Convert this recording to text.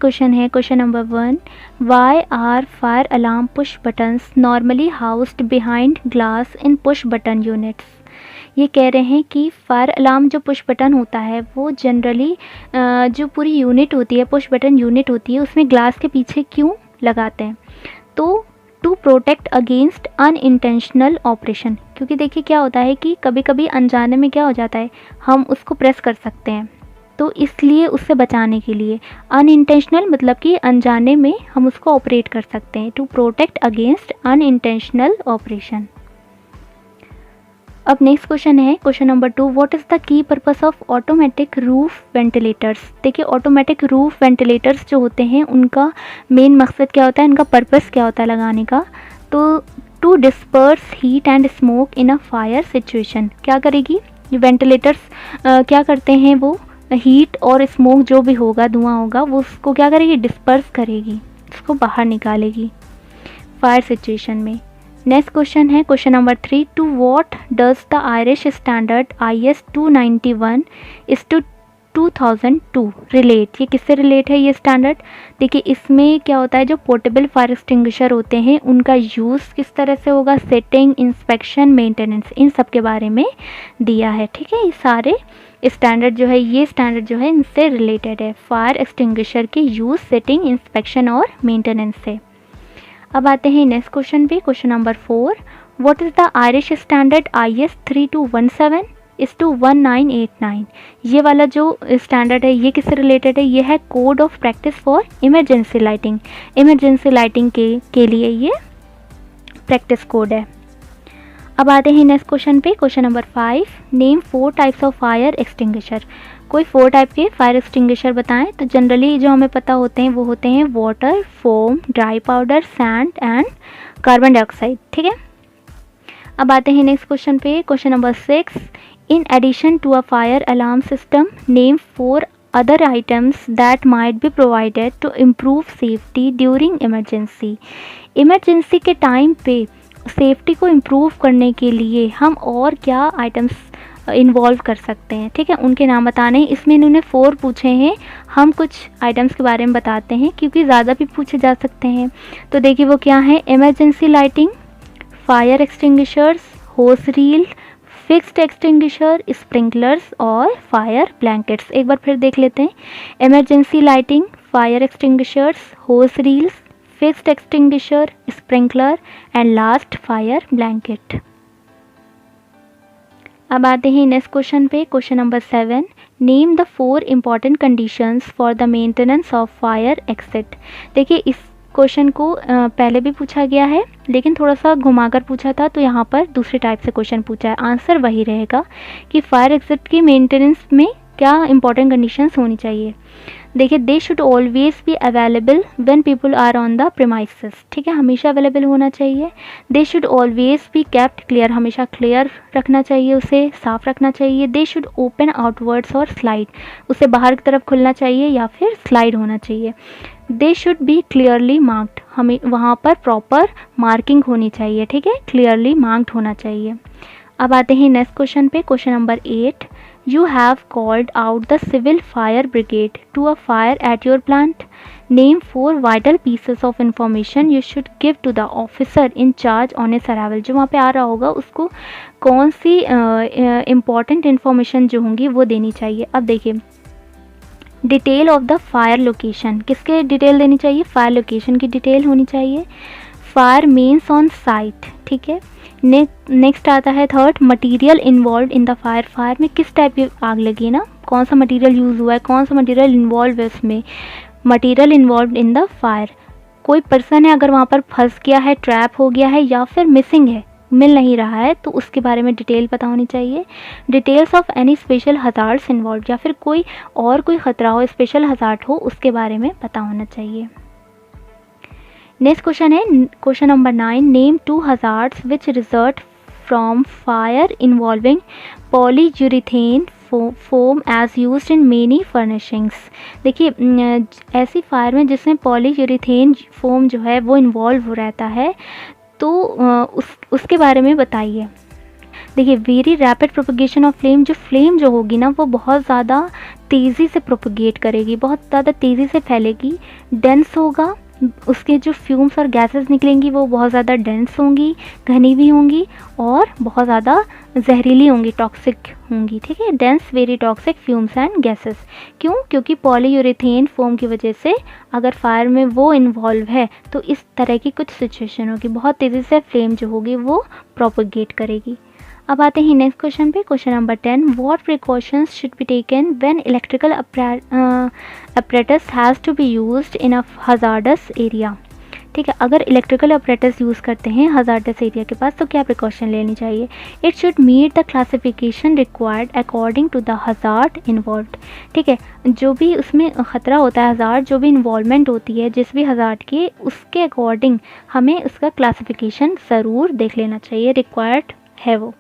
Question है question number 1, why are fire alarm push buttons normally housed behind glass in push button units. ये कह रहे हैं कि फायर अलार्म जो पुश बटन होता है वो जनरली जो पूरी यूनिट होती है, पुश बटन यूनिट होती है, उसमें ग्लास के पीछे क्यों लगाते हैं? तो to protect against unintentional operation, क्योंकि देखिए क्या होता है कि कभी कभी अनजाने में क्या हो जाता है, हम उसको प्रेस कर सकते हैं, तो इसलिए उससे बचाने के लिए। अनइंटेंशनल मतलब कि अनजाने में हम उसको ऑपरेट कर सकते हैं, to protect against unintentional operation. अब नेक्स्ट क्वेश्चन है question number 2, what is the key purpose of automatic roof ventilators. देखिए ऑटोमेटिक रूफ वेंटिलेटर्स जो होते हैं उनका मेन मकसद क्या होता है, इनका पर्पस क्या होता है लगाने का? तो to disperse heat and smoke in a fire situation. क्या करेगी ये वेंटिलेटर्स? क्या करते हैं वो? हीट और स्मोक जो भी होगा, धुआं होगा, वो उसको क्या करेगी? डिस्पर्स करेगी, उसको बाहर निकालेगी फायर सिचुएशन में। नेक्स्ट क्वेश्चन है question number 3, to what does the Irish standard IS 291 इस टू 2002 रिलेट। ये किससे रिलेट है ये स्टैंडर्ड? देखिए इसमें क्या होता है, जो पोर्टेबल फायर एक्सटिंग्विशर होते हैं उनका यूज़ किस तरह से होगा, सेटिंग, इंस्पेक्शन, मेंटेनेंस, इन सब के बारे में दिया है। ठीक है, ये सारे स्टैंडर्ड जो है, ये स्टैंडर्ड जो है इनसे रिलेटेड है, फायर एक्सटिंग्विशर के यूज़, सेटिंग, इंस्पेक्शन और मेंटेनेंस से। अब आते हैं नेक्स्ट क्वेश्चन पे question number 4, what is the Irish standard IS 3217 इस टू 1989। ये वाला जो स्टैंडर्ड है ये किससे रिलेटेड है? ये है code of practice for emergency lighting. Emergency lighting के लिए ये प्रैक्टिस कोड है। अब आते हैं नेक्स्ट क्वेश्चन पे question number 5, name 4 types of fire extinguisher. कोई 4 टाइप के फायर एक्सटिंग्विशर बताएं। तो जनरली जो हमें पता होते हैं वो होते हैं water, foam, dry powder, sand and carbon dioxide. ठीक है, अब आते हैं नेक्स्ट क्वेश्चन पे question number 6, in addition to a fire alarm system name 4 other items that might be provided to improve safety during emergency. Emergency के time पे safety को improve करने के लिए हम और क्या आइटम्स इन्वॉल्व कर सकते हैं? ठीक है, उनके नाम बताने हैं। इसमें इन्होंने 4 पूछे हैं, हम कुछ आइटम्स के बारे में बताते हैं क्योंकि ज़्यादा भी पूछे जा सकते हैं। तो देखिए वो क्या है, इमरजेंसी लाइटिंग, फायर एक्सटिंग्विशर्स, होस रील, फिक्स्ड एक्सटिंग्विशर, स्प्रिंकलर्स और फायर ब्लैंकेट्स। एक बार फिर देख लेते हैं, इमरजेंसी लाइटिंग, फायर एक्सटिंग्विशर्स, होस reels, fixed extinguisher, sprinkler and last fire blanket. अब आते हैं नेक्स्ट क्वेश्चन पे question number 7, name the 4 important conditions for the maintenance of fire exit. देखिए इस क्वेश्चन को पहले भी पूछा गया है लेकिन थोड़ा सा घुमाकर पूछा था, तो यहाँ पर दूसरे टाइप से क्वेश्चन पूछा है। आंसर वही रहेगा कि फायर एक्सिट की मेंटेनेंस में क्या इंपॉर्टेंट कंडीशंस होनी चाहिए। देखिए they should always be available when people are on the premises. ठीक है, हमेशा अवेलेबल होना चाहिए। They should always be kept clear, हमेशा क्लियर रखना चाहिए, उसे साफ रखना चाहिए। दे शुड ओपन आउटवर्ड्स और स्लाइड, उसे बाहर की तरफ खुलना चाहिए या फिर स्लाइड होना चाहिए। They should be clearly marked, हमें वहाँ पर प्रॉपर मार्किंग होनी चाहिए। ठीक है, क्लियरली मार्क्ड होना चाहिए। अब आते हैं नेक्स्ट क्वेश्चन पे question number 8, you have called out the civil fire brigade to a fire at your plant. Name 4 vital pieces of information you should give to the officer in charge on its arrival. जो वहाँ पे आ रहा होगा उसको कौन सी important information जो होंगी वो देनी चाहिए। अब देखिए detail of the fire location, किसके डिटेल देनी चाहिए? फायर लोकेशन की डिटेल होनी चाहिए। Fire means on site. ठीक है, नेक्स्ट आता है 3rd, material involve in the fire. Fire में किस टाइप की आग लगी है ना, कौन सा मटेरियल यूज़ हुआ है, कौन सा मटेरियल इन्वॉल्व है उसमें। Material involve in the fire, कोई पर्सन है अगर वहाँ पर फंस गया है, ट्रैप हो गया है या फिर मिसिंग है, मिल नहीं रहा है, तो उसके बारे में डिटेल पता होनी चाहिए। Details of any special hazards involve, या फिर कोई ख़तरा हो, स्पेशल हज़ार्ड हो, उसके बारे में पता होना चाहिए। नेक्स्ट क्वेश्चन है question number 9, name 2 hazards which result from fire involving polyurethane foam as used in many furnishings. देखिए ऐसी फायर में जिसमें पॉलीयूरिथेन फोम जो है वो इन्वॉल्व हो रहता है, तो उसके बारे में बताइए। देखिए very rapid propagation of flame, जो फ्लेम जो होगी ना वो बहुत ज़्यादा तेज़ी से प्रोपगेट करेगी, बहुत ज़्यादा तेज़ी से फैलेगी, डेंस होगा, उसके जो फ्यूम्स और गैसेस निकलेंगी वो बहुत ज़्यादा डेंस होंगी, घनी भी होंगी और बहुत ज़्यादा जहरीली होंगी, टॉक्सिक होंगी, ठीक है। Dense very toxic fumes and gases. क्यों? क्योंकि पॉलीयूरेथेन फोम की वजह से अगर फायर में वो इन्वॉल्व है तो इस तरह की कुछ सिचुएशन होगी, बहुत तेज़ी से फ्लेम जो होगी वो प्रोपगेट करेगी। अब आते हैं नेक्स्ट क्वेश्चन पे, question number 10, what precautions should be taken when electrical apparatus has to be used in a hazardous area. ठीक है, अगर इलेक्ट्रिकल अपरेटस यूज़ करते हैं हज़ार्डस एरिया के पास तो क्या प्रिकॉशन लेनी चाहिए? It should meet the classification required according to the hazard involved. ठीक है, जो भी उसमें ख़तरा होता है, हज़ार्ड जो भी इन्वॉल्वमेंट होती है जिस भी हज़ार्ड की, उसके अकॉर्डिंग हमें उसका क्लासिफिकेशन ज़रूर देख लेना चाहिए, रिक्वायर्ड है वो।